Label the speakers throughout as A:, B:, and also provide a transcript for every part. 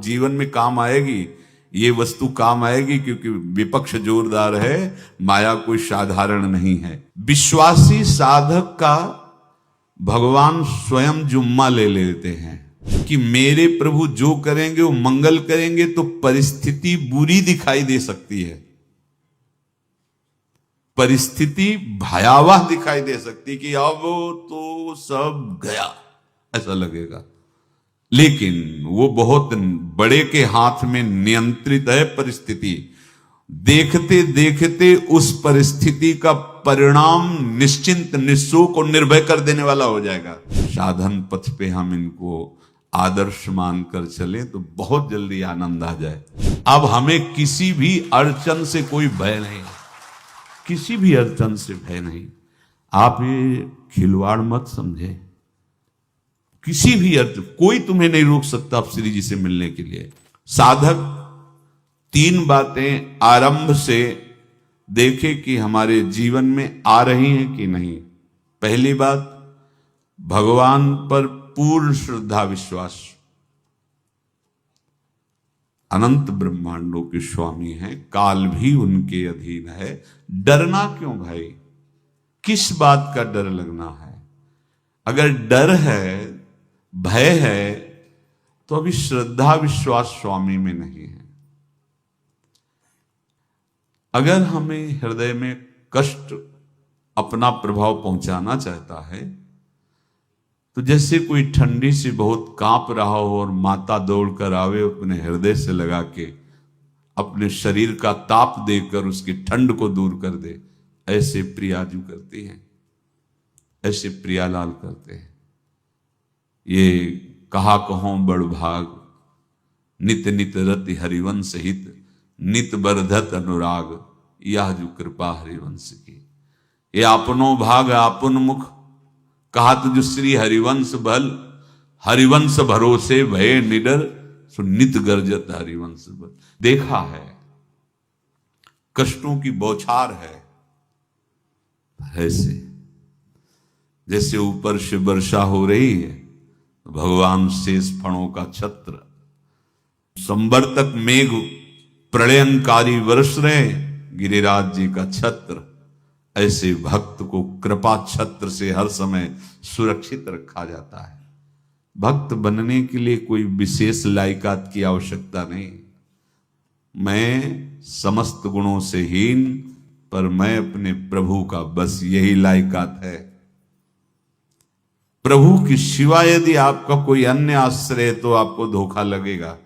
A: जीवन में काम आएगी, ये वस्तु काम आएगी, क्योंकि विपक्ष जोरदार है, माया कोई साधारण नहीं है। विश्वासी साधक का भगवान स्वयं जुम्मा ले लेते हैं कि मेरे प्रभु जो करेंगे वो मंगल करेंगे। तो परिस्थिति बुरी दिखाई दे सकती है, परिस्थिति भयावह दिखाई दे सकती कि अब तो सब गया, ऐसा लगेगा। लेकिन वो बहुत बड़े के हाथ में नियंत्रित है परिस्थिति। देखते देखते उस परिस्थिति का परिणाम निश्चिंत, निःशोक और निर्भय कर देने वाला हो जाएगा। साधन पथ पे हम इनको आदर्श मानकर चले तो बहुत जल्दी आनंद आ जाए। अब हमें किसी भी अड़चन से कोई भय नहीं, किसी भी अड़चन से भय नहीं। आप ये खिलवाड़ मत समझे, किसी भी अर्थ कोई तुम्हें नहीं रोक सकता आप श्री जी से मिलने के लिए। साधक 3 बातें आरंभ से देखे कि हमारे जीवन में आ रही हैं कि नहीं। पहली बात, भगवान पर पूर्ण श्रद्धा विश्वास। अनंत ब्रह्मांडों के स्वामी हैं, काल भी उनके अधीन है। डरना क्यों भाई, किस बात का डर लगना है? अगर डर है, भय है, तो अभी श्रद्धा विश्वास स्वामी में नहीं है। अगर हमें हृदय में कष्ट अपना प्रभाव पहुंचाना चाहता है, तो जैसे कोई ठंडी से बहुत कांप रहा हो और माता दौड़ कर आवे, अपने हृदय से लगा के अपने शरीर का ताप देकर उसकी ठंड को दूर कर दे, ऐसे प्रियाजू करती हैं, ऐसे प्रियालाल करते हैं। ये कहा कहो बड़ भाग, नित नित रति हरिवंश हित, नित बरधत अनुराग, यह जो कृपा हरिवंश की। ये आपनो भाग आपन मुख, कहा तो जो श्री हरिवंश बल, हरिवंश भरोसे भय निडर, सो नित गर्जत हरिवंश बल। देखा है, कष्टों की बौछार है, ऐसे जैसे ऊपर से वर्षा हो रही है, भगवान शेष फणों का छत्र, संवर्तक मेघ प्रलयंकारी वर्ष रहे, गिरिराज जी का छत्र। ऐसे भक्त को कृपा छत्र से हर समय सुरक्षित रखा जाता है। भक्त बनने के लिए कोई विशेष लायकात की आवश्यकता नहीं। मैं समस्त गुणों से हीन, पर मैं अपने प्रभु का, बस यही लायकात है। प्रभु की सिवा यदि आपका कोई अन्य आश्रय है तो आपको धोखा लगेगा।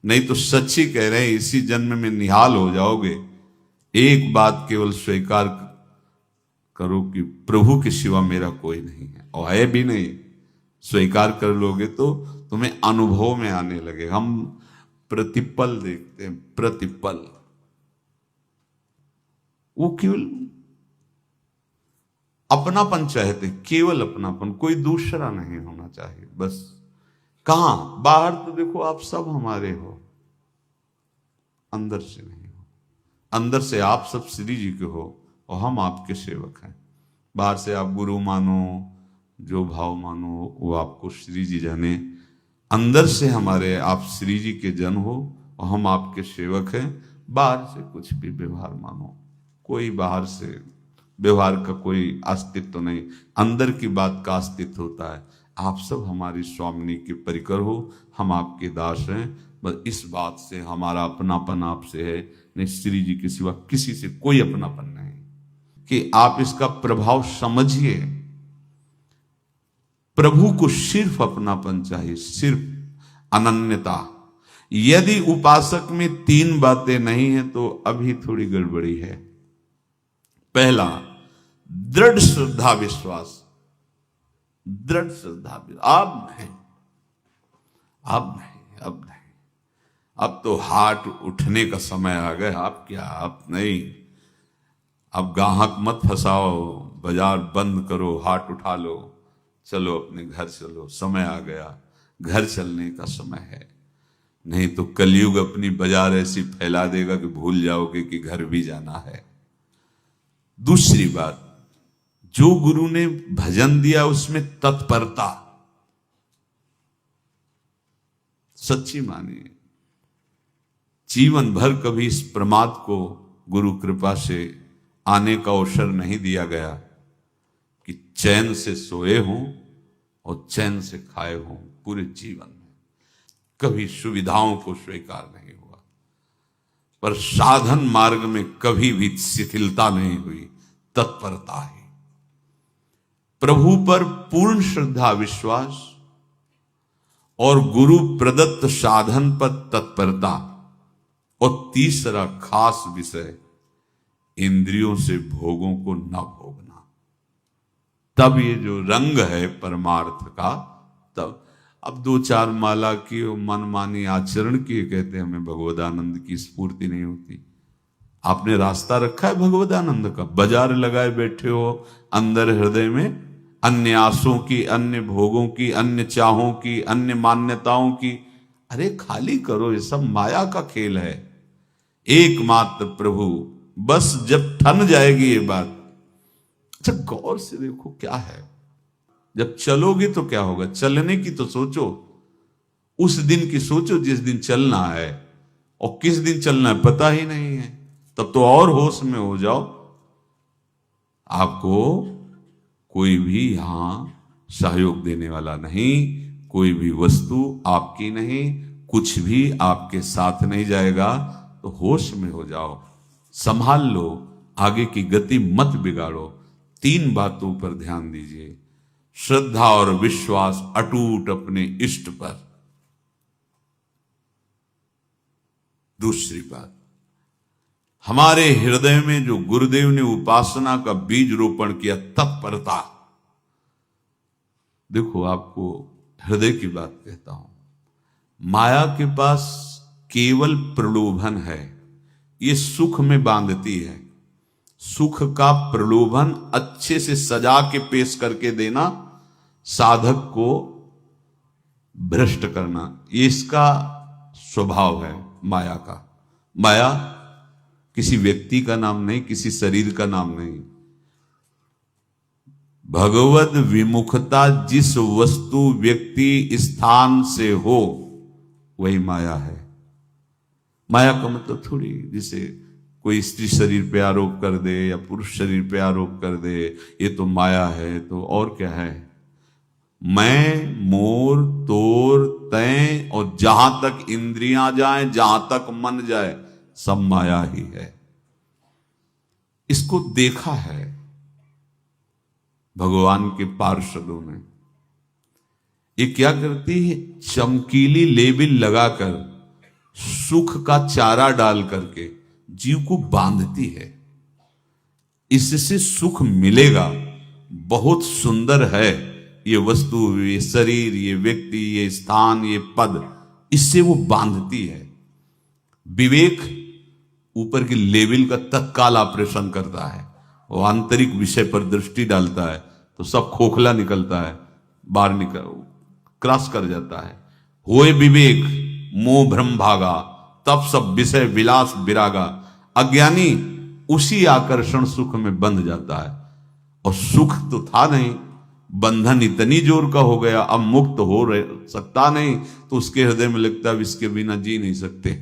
A: नहीं तो सच्ची कह रहे हैं, इसी जन्म में निहाल हो जाओगे। एक बात केवल स्वीकार करो कि प्रभु के सिवा मेरा कोई नहीं है, और है भी नहीं। स्वीकार कर लोगे तो तुम्हें अनुभव में आने लगेगा। हम प्रतिपल देखते हैं, प्रतिपल, वो केवल अपनापन चाहते, केवल अपनापन, कोई दूसरा नहीं होना चाहिए। बस कहां बाहर तो देखो आप सब हमारे हो, अंदर से नहीं हो। अंदर से आप सब श्री जी के हो और हम आपके सेवक हैं। बाहर से आप गुरु मानो, जो भाव मानो, वो आपको श्री जी जाने। अंदर से हमारे आप श्री जी के जन हो और हम आपके सेवक हैं। बाहर से कुछ भी व्यवहार मानो, कोई बाहर से व्यवहार का कोई अस्तित्व नहीं, अंदर की बात का अस्तित्व होता है। आप सब हमारी स्वामिनी के परिकर हो, हम आपके दास हैं। बस इस बात से हमारा अपनापन आपसे है, नहीं श्री जी के सिवा किसी से कोई अपनापन नहीं। कि आप इसका प्रभाव समझिए। प्रभु को सिर्फ अपनापन चाहिए, सिर्फ अनन्यता। यदि उपासक में 3 बातें नहीं है तो अभी थोड़ी गड़बड़ी है। पहला, दृढ़ श्रद्धा विश्वास। दृढ़ श्रद्धा, अब नहीं, अब नहीं, अब नहीं, अब तो हाथ उठने का समय आ गया। अब क्या, अब नहीं, अब गाहक मत फंसाओ, बाजार बंद करो, हाथ उठा लो, चलो अपने घर चलो, समय आ गया, घर चलने का समय है। नहीं तो कलयुग अपनी बाजार ऐसी फैला देगा कि भूल जाओगे कि घर भी जाना है। दूसरी बात, जो गुरु ने भजन दिया उसमें तत्परता, सच्ची मानिए। जीवन भर कभी इस प्रमाद को गुरु कृपा से आने का अवसर नहीं दिया गया कि चैन से सोए हों और चैन से खाए हों। पूरे जीवन में कभी सुविधाओं को स्वीकार नहीं हुआ, पर साधन मार्ग में कभी भी शिथिलता नहीं हुई, तत्परता ही। प्रभु पर पूर्ण श्रद्धा विश्वास और गुरु प्रदत्त साधन पर तत्परता, और तीसरा खास विषय इंद्रियों से भोगों को न भोगना। तब ये जो रंग है परमार्थ का, तब अब 2-4 माला की मनमानी आचरण की कहते हैं हमें भगवदानंद की स्फूर्ति नहीं होती। आपने रास्ता रखा है भगवदानंद का, बाजार लगाए बैठे हो अंदर हृदय में, अन्य आसों की, अन्य भोगों की, अन्य चाहों की, अन्य मान्यताओं की। अरे खाली करो, ये सब माया का खेल है। एकमात्र प्रभु, बस जब ठन जाएगी ये बात। अच्छा गौर से देखो क्या है, जब चलोगे तो क्या होगा, चलने की तो सोचो, उस दिन की सोचो जिस दिन चलना है, और किस दिन चलना है पता ही नहीं है, तब तो और होश में हो जाओ। आपको कोई भी यहां सहयोग देने वाला नहीं, कोई भी वस्तु आपकी नहीं, कुछ भी आपके साथ नहीं जाएगा। तो होश में हो जाओ, संभाल लो, आगे की गति मत बिगाड़ो। 3 बातों पर ध्यान दीजिए। श्रद्धा और विश्वास अटूट अपने इष्ट पर। दूसरी बात, हमारे हृदय में जो गुरुदेव ने उपासना का बीज रोपण किया, तत्परता। देखो आपको हृदय की बात कहता हूं, माया के पास केवल प्रलोभन है, ये सुख में बांधती है। सुख का प्रलोभन अच्छे से सजा के पेश करके देना, साधक को भ्रष्ट करना, ये इसका स्वभाव है माया का। माया किसी व्यक्ति का नाम नहीं, किसी शरीर का नाम नहीं। भगवद विमुखता जिस वस्तु व्यक्ति स्थान से हो वही माया है। माया का मतलब थोड़ी जिसे कोई स्त्री शरीर पे आरोप कर दे या पुरुष शरीर पे आरोप कर दे ये तो माया है, तो और क्या है। मैं, मोर, तोर, तय और जहां तक इंद्रियां जाए, जहां तक मन जाए, सब माया ही है। इसको देखा है भगवान के पार्षदों ने। ये क्या करती है, चमकीली लेबिल लगाकर सुख का चारा डाल करके जीव को बांधती है। इससे सुख मिलेगा, बहुत सुंदर है ये वस्तु, ये शरीर, ये व्यक्ति, ये स्थान, ये पद, इससे वो बांधती है। विवेक ऊपर की लेवल का तत्काल ऑपरेशन करता है, वो आंतरिक विषय पर दृष्टि डालता है तो सब खोखला निकलता है, बाहर निकल क्रॉस कर जाता है। होए विवेक मोह भ्रम भागा, तब सब विषय विलास विरागा। अज्ञानी उसी आकर्षण सुख में बंध जाता है, और सुख तो था नहीं, बंधन इतनी जोर का हो गया, अब मुक्त हो सकता नहीं, तो उसके हृदय में लगता है इसके बिना जी नहीं सकते,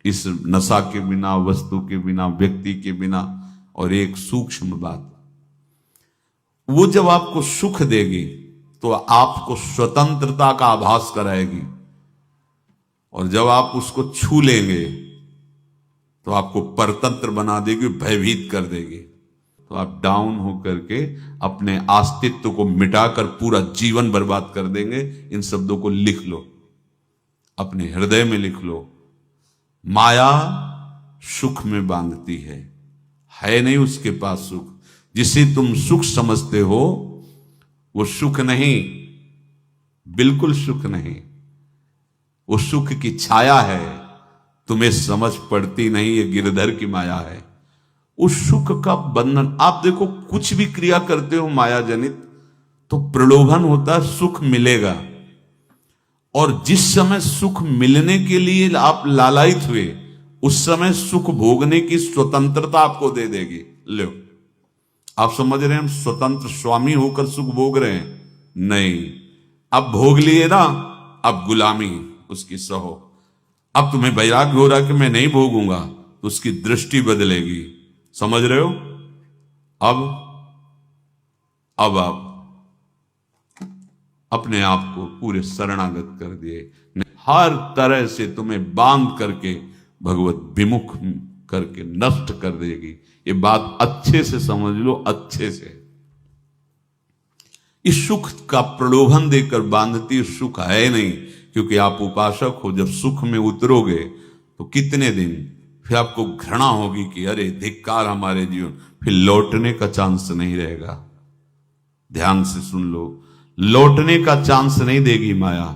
A: इस नशा के बिना, वस्तु के बिना, व्यक्ति के बिना। और एक सूक्ष्म बात, वो जब आपको सुख देगी तो आपको स्वतंत्रता का आभास कराएगी, और जब आप उसको छू लेंगे तो आपको परतंत्र बना देगी, भयभीत कर देगी। तो आप डाउन होकर के अपने अस्तित्व को मिटाकर पूरा जीवन बर्बाद कर देंगे। इन शब्दों को लिख लो, अपने हृदय में लिख लो। माया सुख में बांधती है नहीं उसके पास सुख। जिसे तुम सुख समझते हो वो सुख नहीं, बिल्कुल सुख नहीं, वो सुख की छाया है, तुम्हें समझ पड़ती नहीं, ये गिरधर की माया है। उस सुख का बंधन, आप देखो कुछ भी क्रिया करते हो माया जनित तो प्रलोभन होता है, सुख मिलेगा। और जिस समय सुख मिलने के लिए आप लालायित हुए, उस समय सुख भोगने की स्वतंत्रता आपको दे देगी। लो, आप समझ रहे हैं हम स्वतंत्र स्वामी होकर सुख भोग रहे हैं? नहीं, अब भोग लिए ना, अब गुलामी, उसकी सहो। अब तुम्हें वैराग्य हो रहा कि मैं नहीं भोगूंगा, तो उसकी दृष्टि बदलेगी। समझ रहे हो? अब आप अपने आप को पूरे शरणागत कर दिए, हर तरह से तुम्हें बांध करके भगवत विमुख करके नष्ट कर देगी। ये बात अच्छे से समझ लो, अच्छे से। इस सुख का प्रलोभन देकर बांधती सुख है नहीं, क्योंकि आप उपासक हो। जब सुख में उतरोगे तो कितने दिन फिर आपको घृणा होगी कि अरे धिक्कार हमारे जीवन, फिर लौटने का चांस नहीं रहेगा। ध्यान से सुन लो, लौटने का चांस नहीं देगी माया।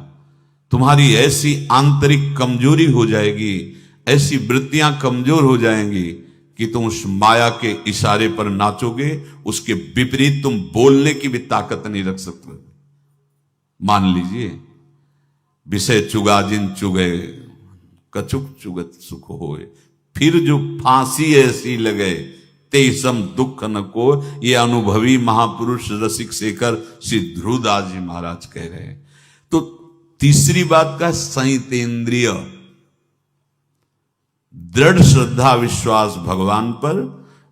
A: तुम्हारी ऐसी आंतरिक कमजोरी हो जाएगी, ऐसी वृत्तियां कमजोर हो जाएंगी कि तुम उस माया के इशारे पर नाचोगे, उसके विपरीत तुम बोलने की भी ताकत नहीं रख सकते। मान लीजिए, विषय चुगा जिन चुगे, कछुक चुगत सुख होए, फिर जो फांसी ऐसी लगे ते सम दुख न को। ये अनुभवी महापुरुष रसिक शेखर श्री ध्रुवदास जी महाराज कह रहे हैं। तो तीसरी बात का संयतेंद्रिय, दृढ़ श्रद्धा विश्वास भगवान पर,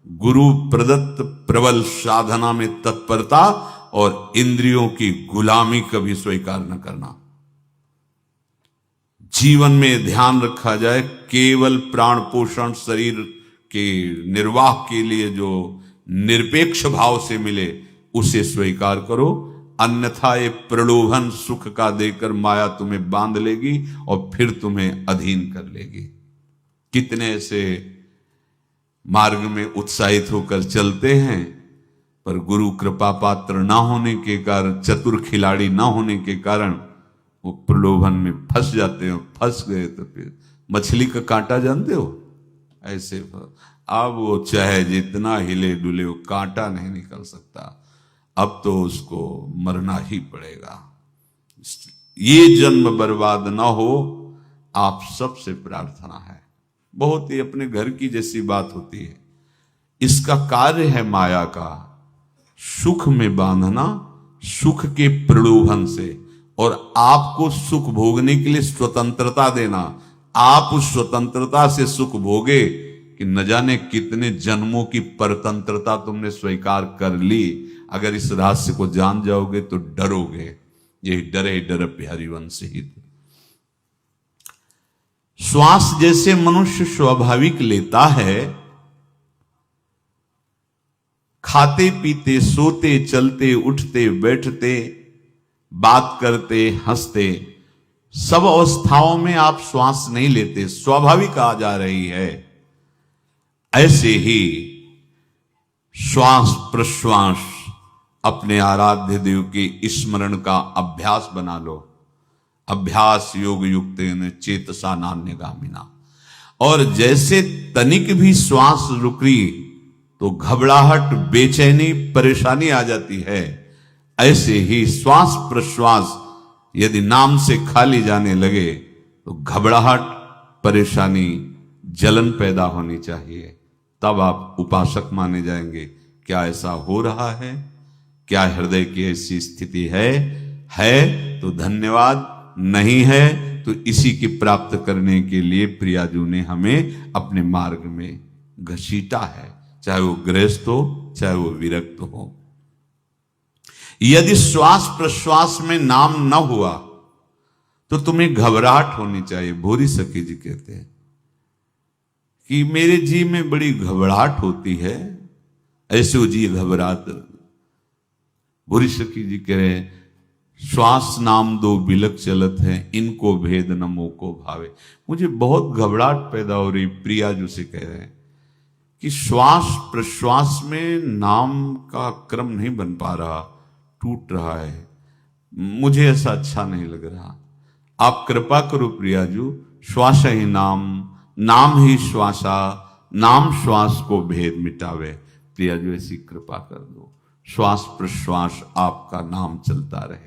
A: गुरु प्रदत्त प्रबल साधना में तत्परता, और इंद्रियों की गुलामी कभी स्वीकार न करना। जीवन में ध्यान रखा जाए, केवल प्राण पोषण शरीर के निर्वाह के लिए जो निरपेक्ष भाव से मिले उसे स्वीकार करो, अन्यथा ये प्रलोभन सुख का देकर माया तुम्हें बांध लेगी और फिर तुम्हें अधीन कर लेगी। कितने ऐसे मार्ग में उत्साहित होकर चलते हैं, पर गुरु कृपा पात्र ना होने के कारण, चतुर खिलाड़ी ना होने के कारण वो प्रलोभन में फंस जाते हैं। फंस गए तो फिर मछली का कांटा जानते हो, ऐसे अब वो चाहे जितना हिले डुले, वो कांटा नहीं निकल सकता। अब तो उसको मरना ही पड़ेगा। ये जन्म बर्बाद ना हो, आप सबसे प्रार्थना है। बहुत ही अपने घर की जैसी बात होती है। इसका कार्य है माया का सुख में बांधना, सुख के प्रलोभन से, और आपको सुख भोगने के लिए स्वतंत्रता देना। आप उस स्वतंत्रता से सुख भोगे कि न जाने कितने जन्मों की परतंत्रता तुमने स्वीकार कर ली। अगर इस रहस्य को जान जाओगे तो डरोगे। यही डरे डर हरिवंश ही। श्वास जैसे मनुष्य स्वाभाविक लेता है, खाते पीते सोते चलते उठते बैठते बात करते हंसते, सब अवस्थाओं में आप श्वास नहीं लेते, स्वाभाविक आ जा रही है। ऐसे ही श्वास प्रश्वास अपने आराध्य देव के स्मरण का अभ्यास बना लो। अभ्यास योग युक्तेन चेतसा नान्यगामिना। और जैसे तनिक भी श्वास रुकी तो घबराहट, बेचैनी, परेशानी आ जाती है, ऐसे ही श्वास प्रश्वास यदि नाम से खाली जाने लगे तो घबराहट, परेशानी, जलन पैदा होनी चाहिए। तब आप उपासक माने जाएंगे। क्या ऐसा हो रहा है? क्या हृदय की ऐसी स्थिति है तो धन्यवाद, नहीं है तो इसी की प्राप्त करने के लिए प्रियाजू ने हमें अपने मार्ग में घसीटा है, चाहे वो गृहस्थ हो चाहे वो विरक्त हो। यदि श्वास प्रश्वास में नाम न हुआ तो तुम्हें घबराहट होनी चाहिए। भूरी सखी जी कहते हैं कि मेरे जी में बड़ी घबराहट होती है, ऐसे जी घबरात। भूरी सखी जी कह रहे हैं, श्वास नाम दो बिलक चलत है, इनको भेद न मोको भावे। मुझे बहुत घबराहट पैदा हो रही। प्रिया जो से कह रहे हैं कि श्वास प्रश्वास में नाम का क्रम नहीं बन पा रहा, टूट रहा है, मुझे ऐसा अच्छा नहीं लग रहा। आप कृपा करो प्रियाजू, श्वास ही नाम, नाम ही श्वासा, नाम श्वास को भेद मिटावे। प्रियाजू ऐसी कृपा कर दो, श्वास प्रश्वास आपका नाम चलता रहे।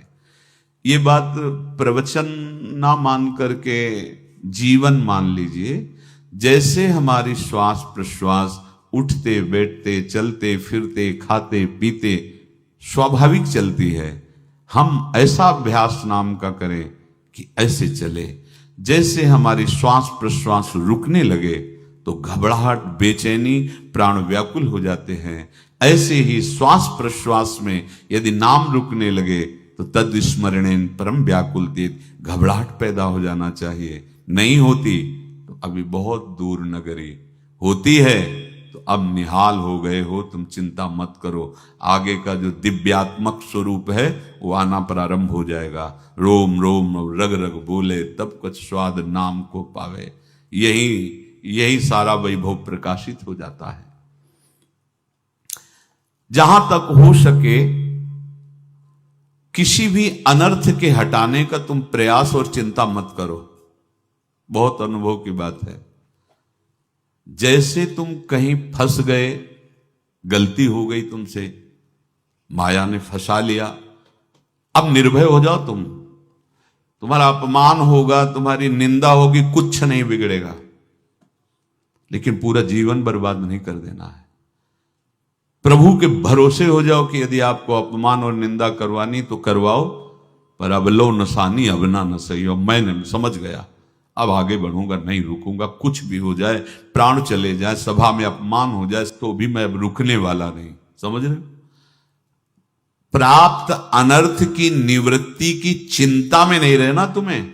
A: ये बात प्रवचन ना मान करके जीवन मान लीजिए। जैसे हमारी श्वास प्रश्वास उठते बैठते चलते फिरते खाते पीते स्वाभाविक चलती है, हम ऐसा अभ्यास नाम का करें कि ऐसे चले। जैसे हमारी श्वास प्रश्वास रुकने लगे तो घबराहट, बेचैनी, प्राण व्याकुल हो जाते हैं, ऐसे ही श्वास प्रश्वास में यदि नाम रुकने लगे तो तद स्मरणेन परम व्याकुलतीत, घबराहट पैदा हो जाना चाहिए। नहीं होती तो अभी बहुत दूर नगरी, होती है तो अब निहाल हो गए हो, तुम चिंता मत करो। आगे का जो दिव्यात्मक स्वरूप है वो आना प्रारंभ हो जाएगा। रोम रोम रग रग बोले तब कुछ स्वाद नाम को पावे, यही सारा वैभव प्रकाशित हो जाता है। जहां तक हो सके किसी भी अनर्थ के हटाने का तुम प्रयास और चिंता मत करो। बहुत अनुभव की बात है। जैसे तुम कहीं फंस गए, गलती हो गई तुमसे, माया ने फंसा लिया, अब निर्भय हो जाओ तुम। तुम्हारा अपमान होगा, तुम्हारी निंदा होगी, कुछ नहीं बिगड़ेगा, लेकिन पूरा जीवन बर्बाद नहीं कर देना है। प्रभु के भरोसे हो जाओ कि यदि आपको अपमान और निंदा करवानी तो करवाओ, पर अब लो नसानी अब ना न सही हो। मैंने समझ गया, अब आगे बढ़ूंगा, नहीं रुकूंगा, कुछ भी हो जाए, प्राण चले जाए, सभा में अपमान हो जाए, तो भी मैं अब रुकने वाला नहीं। समझ रहे? प्राप्त अनर्थ की निवृत्ति की चिंता में नहीं रहना तुम्हें।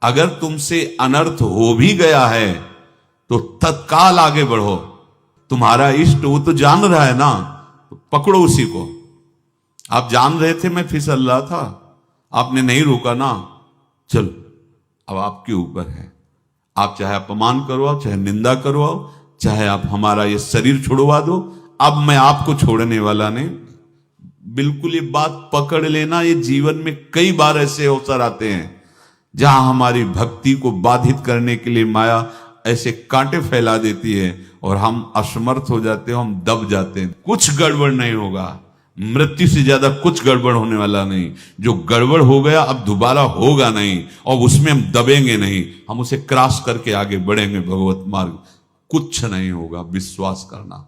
A: अगर तुमसे अनर्थ हो भी गया है तो तत्काल आगे बढ़ो। तुम्हारा इष्ट वो तो जान रहा है ना, तो पकड़ो उसी को। आप जान रहे थे मैं फिसल रहा था, आपने नहीं रोका ना, चलो अब आपके ऊपर है। आप चाहे अपमान करवाओ, चाहे निंदा करवाओ, चाहे आप हमारा ये शरीर छुड़वा दो, अब मैं आपको छोड़ने वाला नहीं। बिल्कुल ये बात पकड़ लेना। ये जीवन में कई बार ऐसे अवसर आते हैं जहां हमारी भक्ति को बाधित करने के लिए माया ऐसे कांटे फैला देती है और हम असमर्थ हो जाते हैं, हम दब जाते हैं। कुछ गड़बड़ नहीं होगा, मृत्यु से ज्यादा कुछ गड़बड़ होने वाला नहीं। जो गड़बड़ हो गया अब दोबारा होगा नहीं, और उसमें हम दबेंगे नहीं, हम उसे क्रॉस करके आगे बढ़ेंगे भगवत मार्ग। कुछ नहीं होगा, विश्वास करना।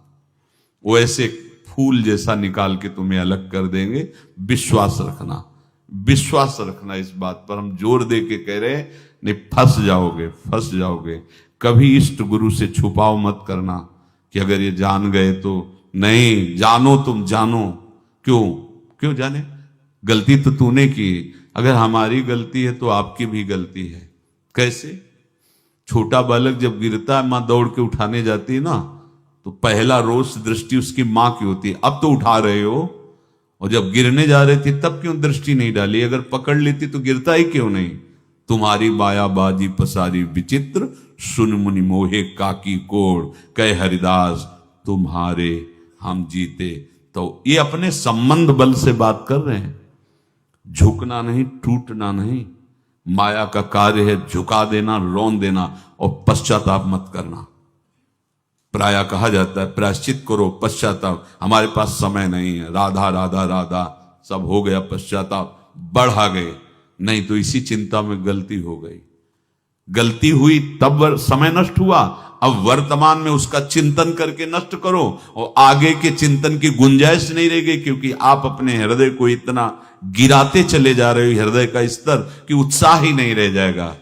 A: वो ऐसे फूल जैसा निकाल के तुम्हें अलग कर देंगे। विश्वास रखना, विश्वास रखना। इस बात पर हम जोर दे के कह रहे हैं, नहीं फंस जाओगे, फंस जाओगे। कभी इष्ट गुरु से छुपाव मत करना कि अगर ये जान गए तो। नहीं, जानो, तुम जानो। क्यों जाने? गलती तो तूने की। अगर हमारी गलती है तो आपकी भी गलती है। कैसे? छोटा बालक जब गिरता है, मां दौड़ के उठाने जाती है ना, तो पहला रोष दृष्टि उसकी मां की होती है। अब तो उठा रहे हो, और जब गिरने जा रहे थे तब क्यों दृष्टि नहीं डाली? अगर पकड़ लेती तो गिरता ही क्यों नहीं? तुम्हारी माया बाजी पसारी विचित्र, सुन मुनि मोहे काकी कोड़, कह हरिदास तुम्हारे हम जीते। तो ये अपने संबंध बल से बात कर रहे हैं। झुकना नहीं, टूटना नहीं। माया का कार्य है झुका देना, रौन देना, और पश्चाताप मत करना। प्रायः कहा जाता है प्रायश्चित करो, पश्चाताप। हमारे पास समय नहीं है। राधा राधा राधा सब हो गया, पश्चाताप बढ़ा गए। नहीं तो इसी चिंता में गलती हो गई, गलती हुई तब समय नष्ट हुआ। अब वर्तमान में उसका चिंतन करके नष्ट करो, और आगे के चिंतन की गुंजाइश नहीं रह गई, क्योंकि आप अपने हृदय को इतना गिराते चले जा रहे हो, हृदय का स्तर, कि उत्साह ही नहीं रह जाएगा।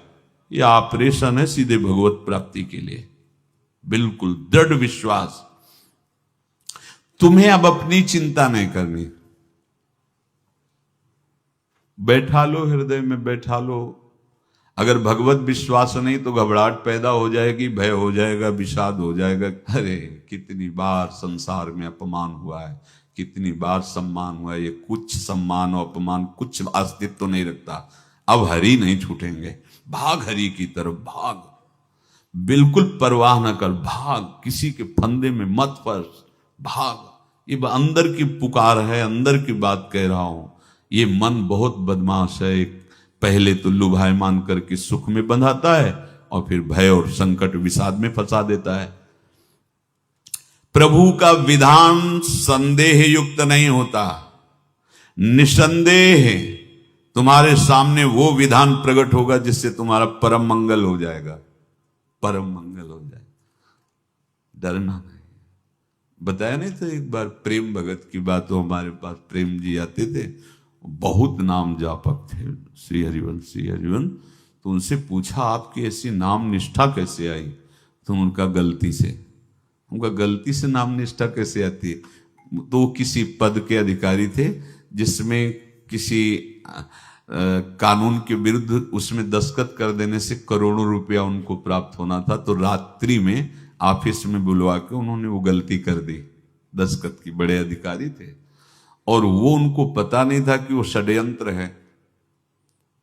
A: यह ऑपरेशन है सीधे भगवत प्राप्ति के लिए। बिल्कुल दृढ़ विश्वास। तुम्हें अब अपनी चिंता नहीं करनी। बैठा लो, हृदय में बैठा लो। अगर भगवत विश्वास नहीं तो घबराहट पैदा हो जाएगी, भय हो जाएगा, विषाद हो जाएगा। अरे कितनी बार संसार में अपमान हुआ है, कितनी बार सम्मान हुआ है। ये कुछ सम्मान और अपमान कुछ अस्तित्व तो नहीं रखता। अब हरि नहीं छूटेंगे। भाग हरि की तरफ, भाग। बिल्कुल परवाह न कर, भाग। किसी के फंदे में मत फंस, भाग। ये अंदर की पुकार है, अंदर की बात कह रहा हूं। ये मन बहुत बदमाश है। पहले तो लुभायमान करके सुख में बंधाता है, और फिर भय और संकट विषाद में फंसा देता है। प्रभु का विधान संदेह युक्त नहीं होता। निसंदेह तुम्हारे सामने वो विधान प्रकट होगा जिससे तुम्हारा परम मंगल हो जाएगा, परम मंगल हो जाएगा। डरना नहीं। बताया नहीं था एक बार प्रेम भगत की बात। तो हमारे पास प्रेम जी आते थे, बहुत नाम जापक थे, श्री हरिवंश, श्री हरिवंश। तो उनसे पूछा आपकी ऐसी नाम निष्ठा कैसे आई? तो उनका गलती से, उनका गलती से नाम निष्ठा कैसे आती है? तो वो किसी पद के अधिकारी थे जिसमें किसी कानून के विरुद्ध उसमें दस्तखत कर देने से करोड़ों रुपया उनको प्राप्त होना था। तो रात्रि में ऑफिस में बुलवा के उन्होंने वो गलती कर दी दस्तखत की। बड़े अधिकारी थे और वो उनको पता नहीं था कि वो षड्यंत्र है,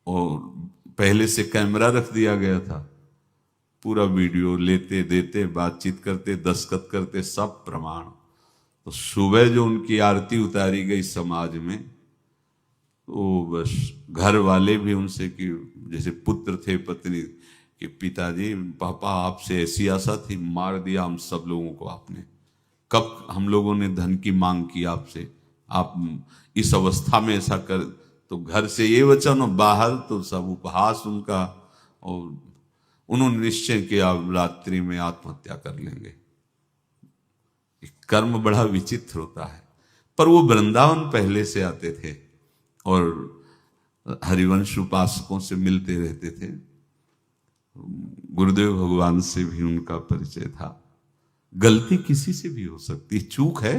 A: और पहले से कैमरा रख दिया गया था। पूरा वीडियो लेते देते, बातचीत करते, दस्तखत करते, सब प्रमाण। तो सुबह जो उनकी आरती उतारी गई समाज में, तो बस घर वाले भी उनसे कि जैसे पुत्र थे पत्नी कि पिताजी पापा आपसे ऐसी आशा थी, मार दिया हम सब लोगों को आपने। कब हम लोगों ने धन की मांग की आपसे, आप इस अवस्था में ऐसा कर। तो घर से ये वचन और बाहर तो सब उपहास उनका, और उन्होंने निश्चय किया रात्रि में आत्महत्या कर लेंगे। कर्म बड़ा विचित्र होता है। पर वो वृंदावन पहले से आते थे और हरिवंश उपासकों से मिलते रहते थे। गुरुदेव भगवान से भी उनका परिचय था। गलती किसी से भी हो सकती, चूक है,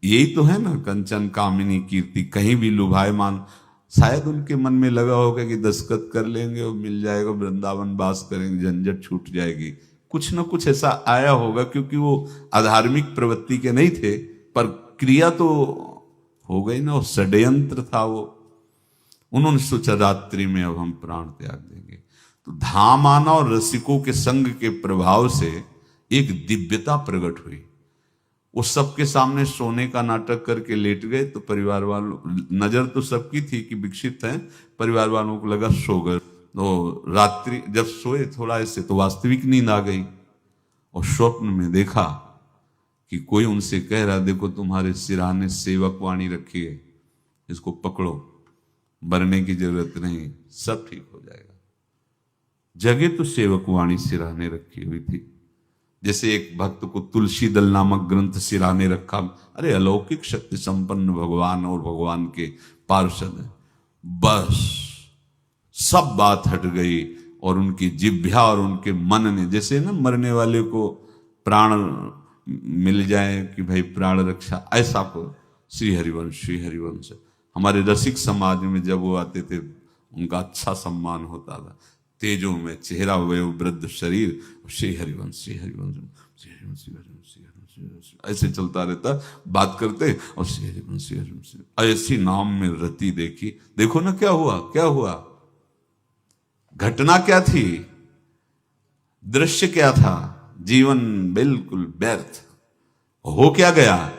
A: यही तो है ना। कंचन कामिनी कीर्ति, कहीं भी लुभायमान। शायद उनके मन में लगा होगा कि दस्तखत कर लेंगे और मिल जाएगा, वृंदावन वास करेंगे, झंझट छूट जाएगी। कुछ ना कुछ ऐसा आया होगा, क्योंकि वो अधार्मिक प्रवृत्ति के नहीं थे, पर क्रिया तो हो गई ना, और षड्यंत्र था वो। उन्होंने सोचा रात्रि में अब हम प्राण त्याग देंगे। तो धाम आना और रसिकों के संग के प्रभाव से एक दिव्यता प्रकट हुई। वो सबके सामने सोने का नाटक करके लेट गए। तो परिवार वालों, नजर तो सबकी थी कि विकसित हैं, परिवार वालों को लगा सो गए। तो रात्रि जब सोए थोड़ा ऐसे, तो वास्तविक नींद आ गई और स्वप्न में देखा कि कोई उनसे कह रहा, देखो तुम्हारे सिरहाने सेवक वाणी रखी है, इसको पकड़ो, मरने की जरूरत नहीं, सब ठीक हो जाएगा। जगह तो सेवक वाणी सिरहाने रखी हुई थी। जैसे एक भक्त को तुलसी दल नामक ग्रंथ सिरहाने रखा। अरे अलौकिक शक्ति संपन्न भगवान और भगवान के पार्षद हैं। बस सब बात हट गई और उनकी जिह्वा और उनके मन ने, जैसे ना मरने वाले को प्राण मिल जाए कि भाई प्राण रक्षा, ऐसा को श्री हरिवंश हमारे रसिक समाज में जब वो आते थे उनका अच्छा सम्मान होता था। तेजों में चेहरा, वयो वृद्ध शरीर, श्री हरिवंश ऐसे चलता रहता, बात करते और श्री हरिवंश ऐसी नाम में रति देखी। देखो ना क्या हुआ, घटना क्या थी, दृश्य क्या था, जीवन बिल्कुल व्यर्थ हो क्या गया,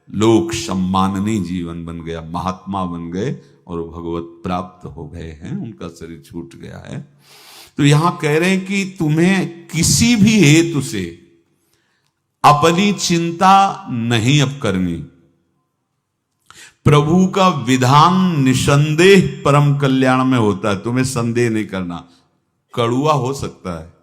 A: लोक सम्माननीय जीवन बन गया, महात्मा बन गए और भगवत प्राप्त हो गए हैं, उनका शरीर छूट गया है। तो यहां कह रहे हैं कि तुम्हें किसी भी हेतु से अपनी चिंता नहीं अब करनी। प्रभु का विधान निसंदेह परम कल्याण में होता है, तुम्हें संदेह नहीं करना। कड़ुआ हो सकता है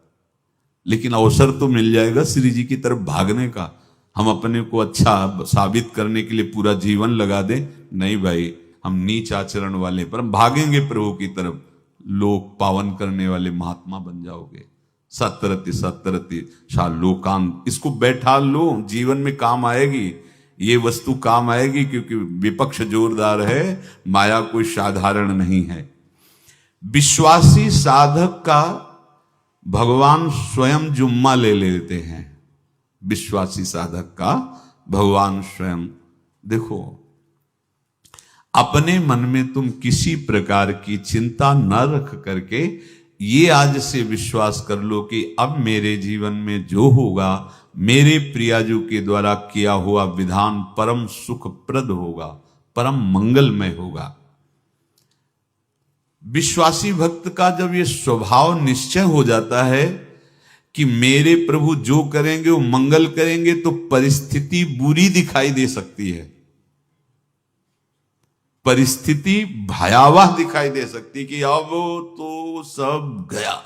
A: लेकिन अवसर तो मिल जाएगा श्री जी की तरफ भागने का। हम अपने को अच्छा साबित करने के लिए पूरा जीवन लगा दें, नहीं भाई, हम नीच आचरण वाले पर हम भागेंगे प्रभु की तरफ, लोक पावन करने वाले महात्मा बन जाओगे। सतरति शाह लोकांत, इसको बैठा लो, जीवन में काम आएगी, ये वस्तु काम आएगी, क्योंकि विपक्ष जोरदार है, माया कोई साधारण नहीं है। विश्वासी साधक का भगवान स्वयं जुम्मा ले लेते हैं। विश्वासी साधक का भगवान स्वयं, देखो अपने मन में तुम किसी प्रकार की चिंता न रख करके ये आज से विश्वास कर लो कि अब मेरे जीवन में जो होगा, मेरे प्रियाजू के द्वारा किया हुआ विधान परम सुखप्रद होगा, परम मंगलमय होगा। विश्वासी भक्त का जब ये स्वभाव निश्चय हो जाता है कि मेरे प्रभु जो करेंगे वो मंगल करेंगे, तो परिस्थिति बुरी दिखाई दे सकती है, परिस्थिति भयावह दिखाई दे सकती कि अब तो सब गया,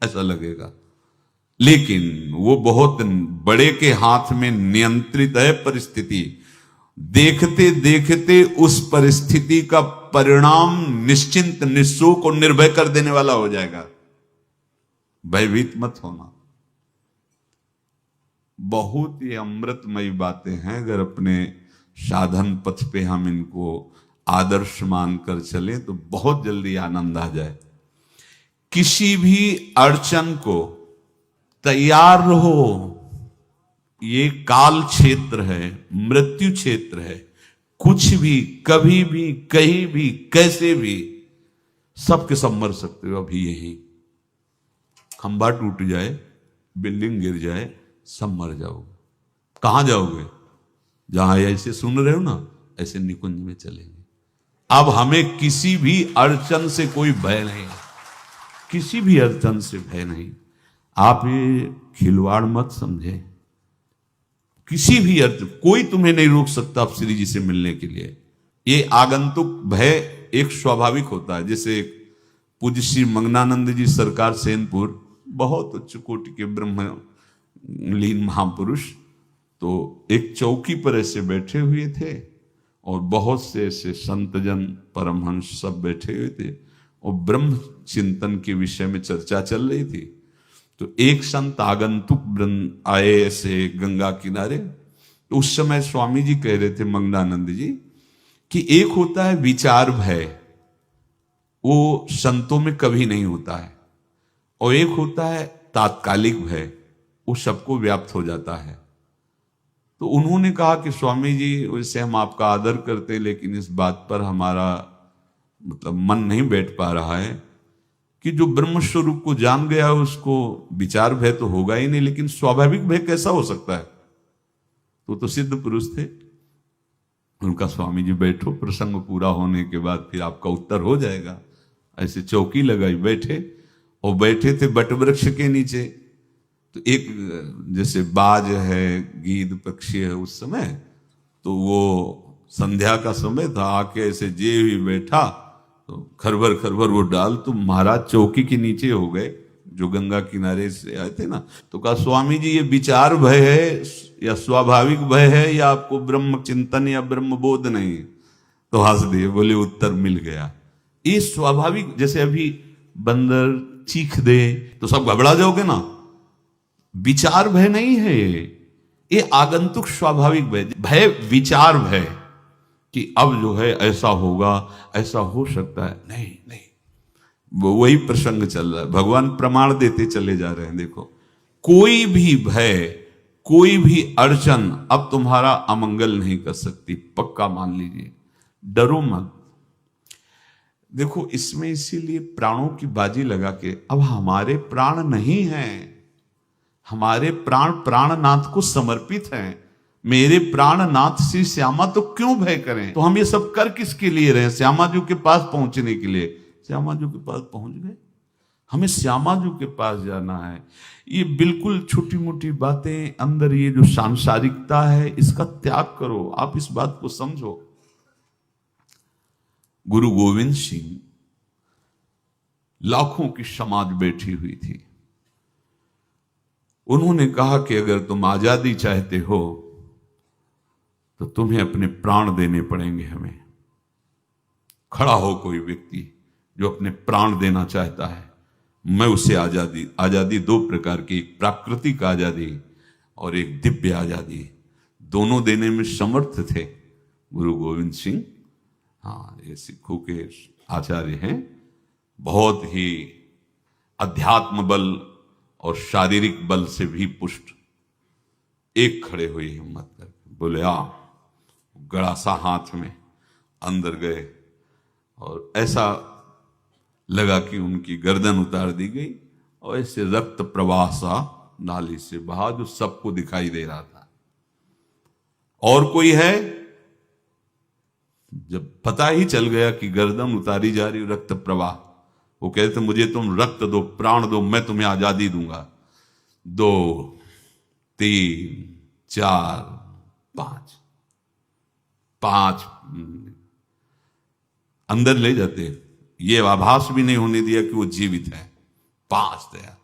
A: ऐसा लगेगा। लेकिन वो बहुत बड़े के हाथ में नियंत्रित है परिस्थिति। देखते देखते उस परिस्थिति का परिणाम निश्चिंत, निःशोक और निर्भय कर देने वाला हो जाएगा। भयभीत मत होना। बहुत ही अमृतमयी बातें हैं, अगर अपने साधन पथ पे हम इनको आदर्श मानकर चले तो बहुत जल्दी आनंद आ जाए। किसी भी अड़चन को तैयार रहो, ये काल क्षेत्र है, मृत्यु क्षेत्र है। कुछ भी, कभी भी, कहीं भी, कैसे भी, सबके सब मर सकते हो। अभी यही खंबा टूट जाए, बिल्डिंग गिर जाए, सब मर जाओगे। कहां जाओगे? जहां ऐसे सुन रहे हो ना, ऐसे निकुंज में चलेंगे। अब हमें किसी भी अड़चन से कोई भय नहीं है, किसी भी अड़चन से भय नहीं। आप ये खिलवाड़ मत समझे। किसी भी अर्थ कोई तुम्हें नहीं रोक सकता अब श्री जी से मिलने के लिए। ये आगंतुक भय एक स्वाभाविक होता है। जैसे पूज्य श्री मंगनानंद जी सरकार सेनपुर, बहुत उच्च कोटि के ब्रह्मलीन महापुरुष, तो एक चौकी पर ऐसे बैठे हुए थे और बहुत से ऐसे संतजन परमहंस सब बैठे हुए थे और ब्रह्म चिंतन के विषय में चर्चा चल रही थी। तो एक संत आगंतुक वृंद आए ऐसे गंगा किनारे। तो उस समय स्वामी जी कह रहे थे मंगनानंद जी कि एक होता है विचार भय, वो संतों में कभी नहीं होता है, और एक होता है तात्कालिक भय, वो सबको व्याप्त हो जाता है। तो उन्होंने कहा कि स्वामी जी, वैसे हम आपका आदर करते, लेकिन इस बात पर हमारा मतलब मन नहीं बैठ पा रहा है कि जो ब्रह्म स्वरूप को जान गया है उसको विचार भय तो होगा ही नहीं, लेकिन स्वाभाविक भय कैसा हो सकता है? तो सिद्ध पुरुष थे। उनका स्वामी जी बैठो, प्रसंग पूरा होने के बाद फिर आपका उत्तर हो जाएगा। ऐसे चौकी लगाई, बैठे, और बैठे थे बट वृक्ष के नीचे। तो एक जैसे बाज है, गीद पक्षी है, उस समय तो वो संध्या का समय था, आके ऐसे जे ही बैठा तो खरबर खरबर वो डाल, तो महाराज चौकी के नीचे हो गए, जो गंगा किनारे से आए थे ना। तो कहा स्वामी जी, ये विचार भय है या स्वाभाविक भय है, या आपको ब्रह्म चिंतन या ब्रह्म बोध नहीं? तो हंस दिए, बोले उत्तर मिल गया। ये स्वाभाविक, जैसे अभी बंदर चीख दे तो सब घबरा जाओगे ना, विचार भय नहीं है ये आगंतुक स्वाभाविक भय। भय विचार भय कि अब जो है ऐसा होगा, ऐसा हो सकता है, नहीं नहीं। वही प्रसंग चल रहा है, भगवान प्रमाण देते चले जा रहे हैं। देखो, कोई भी भय, कोई भी अड़चन अब तुम्हारा अमंगल नहीं कर सकती, पक्का मान लीजिए। डरो मत। देखो, इसमें इसीलिए प्राणों की बाजी लगा के, अब हमारे प्राण नहीं हैं, हमारे प्राण प्राणनाथ को समर्पित हैं। मेरे प्राणनाथ श्री श्यामा, तो क्यों भय करें? तो हम ये सब कर किसके लिए रहे? श्यामा जी के पास पहुंचने के लिए। श्यामा जी के पास पहुंच गए, हमें श्यामा जी के पास जाना है। ये बिल्कुल छोटी मोटी बातें, अंदर ये जो सांसारिकता है, इसका त्याग करो। आप इस बात को समझो। गुरु गोविंद सिंह, लाखों की समाज बैठी हुई थी। उन्होंने कहा कि अगर तुम आजादी चाहते हो तो तुम्हें अपने प्राण देने पड़ेंगे हमें। खड़ा हो कोई व्यक्ति जो अपने प्राण देना चाहता है, मैं उसे आजादी। आजादी दो प्रकार की, एक प्राकृतिक आजादी और एक दिव्य आजादी, दोनों देने में समर्थ थे गुरु गोविंद सिंह। हाँ, ये सिखों के आचार्य हैं, बहुत ही अध्यात्म बल और शारीरिक बल से भी पुष्ट। एक खड़े हुए हिम्मत करके, बोले आ। गड़ा सा हाथ में, अंदर गए और ऐसा लगा कि उनकी गर्दन उतार दी गई और ऐसे रक्त प्रवाह सा नाली से बहा, जो सबको दिखाई दे रहा था। और कोई है? जब पता ही चल गया कि गर्दन उतारी जा रही, रक्त प्रवाह, वो कहते मुझे तुम रक्त दो, प्राण दो, मैं तुम्हें आजादी दूंगा। 2 3 4 5 अंदर ले जाते, ये आभास भी नहीं होने दिया कि वो जीवित है। 5 तैयार,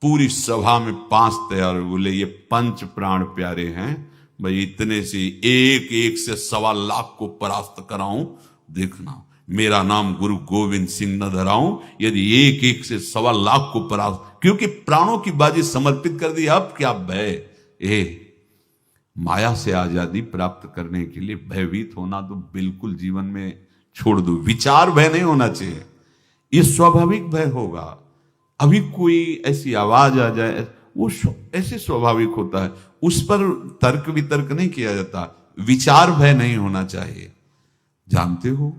A: पूरी सभा में 5 तैयार। बोले ये पंच प्राण प्यारे हैं भाई, इतने से एक एक से 1.25 लाख को परास्त कराऊं, देखना। मेरा नाम गुरु गोविंद सिंह न धराऊं, यदि एक एक से 1.25 को परास्त, क्योंकि प्राणों की बाजी समर्पित कर दी। अब क्या भय? माया से आजादी प्राप्त करने के लिए भयभीत होना तो बिल्कुल जीवन में छोड़ दो। विचार भय नहीं होना चाहिए, ये स्वाभाविक भय होगा। अभी कोई ऐसी आवाज आ जाए, वो ऐसे स्वाभाविक होता है, उस पर तर्क वितर्क नहीं किया जाता। विचार भय नहीं होना चाहिए। जानते हो,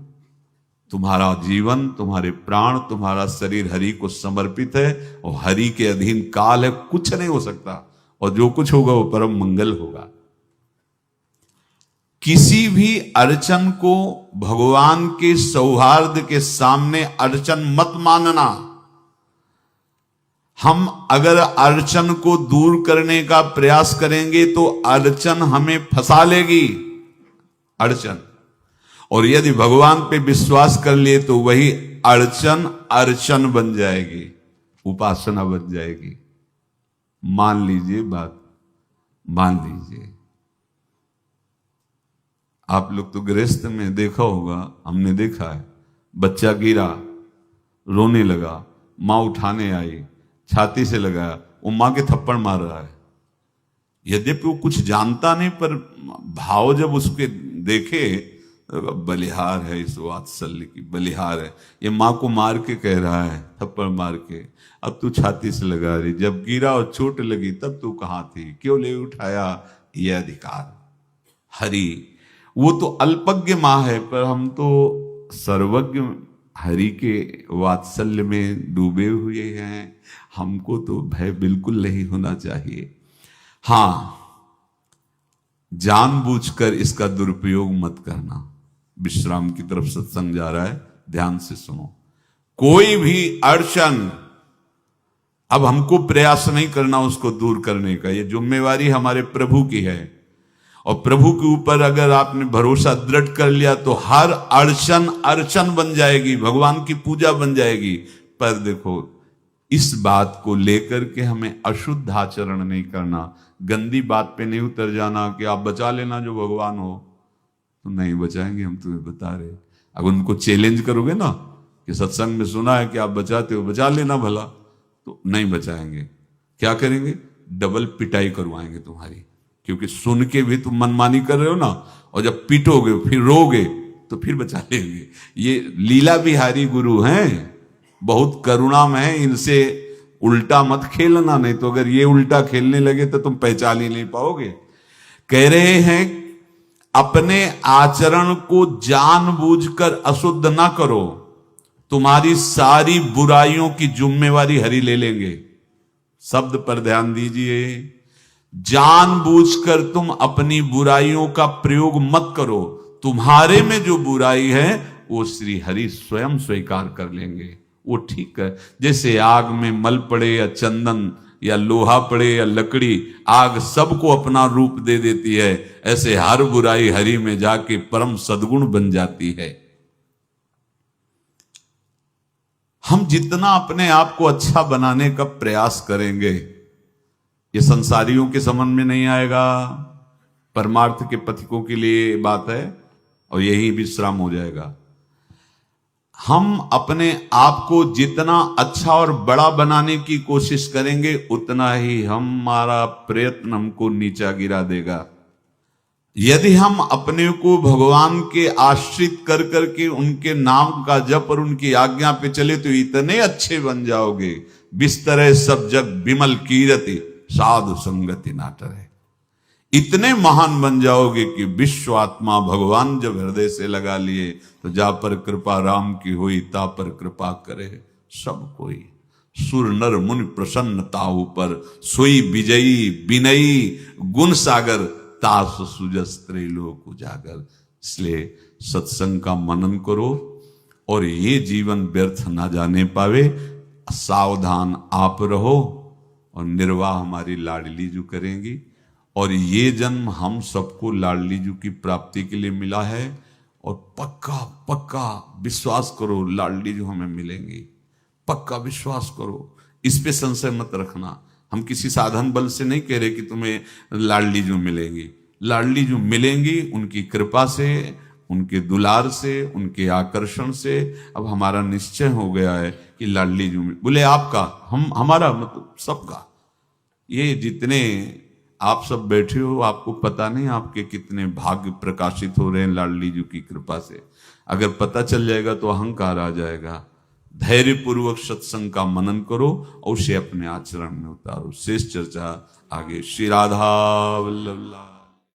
A: तुम्हारा जीवन, तुम्हारे प्राण, तुम्हारा शरीर हरि को समर्पित है और हरि के अधीन काल है, कुछ नहीं हो सकता, और जो कुछ होगा वो परम मंगल होगा। किसी भी अड़चन को भगवान के सौहार्द के सामने अड़चन मत मानना। हम अगर अड़चन को दूर करने का प्रयास करेंगे तो अड़चन हमें फंसा लेगी, अड़चन। और यदि भगवान पे विश्वास कर लिए तो वही अड़चन अर्चन बन जाएगी, उपासना बन जाएगी। मान लीजिए बात, मान लीजिए आप लोग तो गृहस्थ में देखा होगा, हमने देखा है, बच्चा गिरा, रोने लगा, मां उठाने आई, छाती से लगाया, वो मां के थप्पड़ मार रहा है। यद्यपि वो कुछ जानता नहीं, पर भाव जब उसके देखे, बलिहार है, इस वात्सल्य की बलिहार है, ये मां को मार के कह रहा है, थप्पड़ मार के, अब तू छाती से लगा रही, जब गिरा और चोट लगी तब तू कहां थी, क्यों ले उठाया? यह अधिकार हरि, वो तो अल्पज्ञ मां है, पर हम तो सर्वज्ञ हरि के वात्सल्य में डूबे हुए हैं। हमको तो भय बिल्कुल नहीं होना चाहिए। हां, जानबूझकर इसका दुरुपयोग मत करना। विश्राम की तरफ सत्संग जा रहा है, ध्यान से सुनो। कोई भी अड़चन, अब हमको प्रयास नहीं करना उसको दूर करने का, ये जिम्मेवारी हमारे प्रभु की है। और प्रभु के ऊपर अगर आपने भरोसा दृढ़ कर लिया तो हर अड़चन अर्चन बन जाएगी, भगवान की पूजा बन जाएगी। पर देखो, इस बात को लेकर के हमें अशुद्ध आचरण नहीं करना, गंदी बात पे नहीं उतर जाना कि आप बचा लेना जो भगवान हो। तो नहीं बचाएंगे, हम तुम्हें बता रहे। अगर उनको चैलेंज करोगे ना कि सत्संग में सुना है कि आप बचाते हो, बचा लेना भला, तो नहीं बचाएंगे। क्या करेंगे? डबल पिटाई करवाएंगे तुम्हारी, क्योंकि सुन के भी तुम मनमानी कर रहे हो ना, और जब पीटोगे फिर रोगे तो फिर बचा लेंगे। ये लीला बिहारी गुरु हैं, बहुत करुणा में है, इनसे उल्टा मत खेलना, नहीं तो अगर ये उल्टा खेलने लगे तो तुम पहचान ही नहीं पाओगे। कह रहे हैं अपने आचरण को जानबूझकर अशुद्ध ना करो, तुम्हारी सारी बुराइयों की जिम्मेवारी हरि ले लेंगे। शब्द पर ध्यान दीजिए, जानबूझकर तुम अपनी बुराइयों का प्रयोग मत करो, तुम्हारे में जो बुराई है वो श्री हरि स्वयं स्वीकार कर लेंगे। वो ठीक है, जैसे आग में मल पड़े या चंदन या लोहा पड़े या लकड़ी, आग सबको अपना रूप दे देती है, ऐसे हर बुराई हरि में जाके परम सद्गुण बन जाती है। हम जितना अपने आप को अच्छा बनाने का प्रयास करेंगे, ये संसारियों के समझ में नहीं आएगा, परमार्थ के पथिकों के लिए बात है, और यही विश्राम हो जाएगा। हम अपने आप को जितना अच्छा और बड़ा बनाने की कोशिश करेंगे, उतना ही हमारा प्रयत्न हमको नीचा गिरा देगा। यदि हम अपने को भगवान के आश्रित कर करके उनके नाम का जप और उनकी आज्ञा पे चले तो इतने अच्छे बन जाओगे, बिस्तरे सब जग विमल कीरति साधु संगति नाटर है। इतने महान बन जाओगे कि विश्व आत्मा भगवान जब हृदय से लगा लिए तो जा पर कृपा राम की हुई, ता पर कृपा करे सब कोई। सुर नर मुनि प्रसन्न ताहु पर, सोई विजयी विनयी गुण सागर, तास सुजस त्रैलोक उजागर। इसलिए सत्संग का मनन करो और ये जीवन व्यर्थ ना जाने पावे, सावधान आप रहो, और निर्वाह हमारी लाडली जू करेंगी। और ये जन्म हम सबको लाडली जू की प्राप्ति के लिए मिला है, और पक्का पक्का विश्वास करो लाडली जू हमें मिलेंगी, पक्का विश्वास करो, इस पे संशय मत रखना। हम किसी साधन बल से नहीं कह रहे कि तुम्हें लाडली जू मिलेंगी, लाडली जू मिलेंगी उनकी कृपा से, उनके दुलार से, उनके आकर्षण से अब हमारा निश्चय हो गया है कि लाडली जी में बोले आपका, हमारा मतलब सबका। ये जितने आप सब बैठे हो, आपको पता नहीं आपके कितने भाग्य प्रकाशित हो रहे हैं लाडली जी की कृपा से। अगर पता चल जाएगा तो अहंकार आ जाएगा। धैर्य पूर्वक सत्संग का मनन करो और उसे अपने आचरण में उतारो। शेष चर्चा आगे। श्री राधा वल्लभ।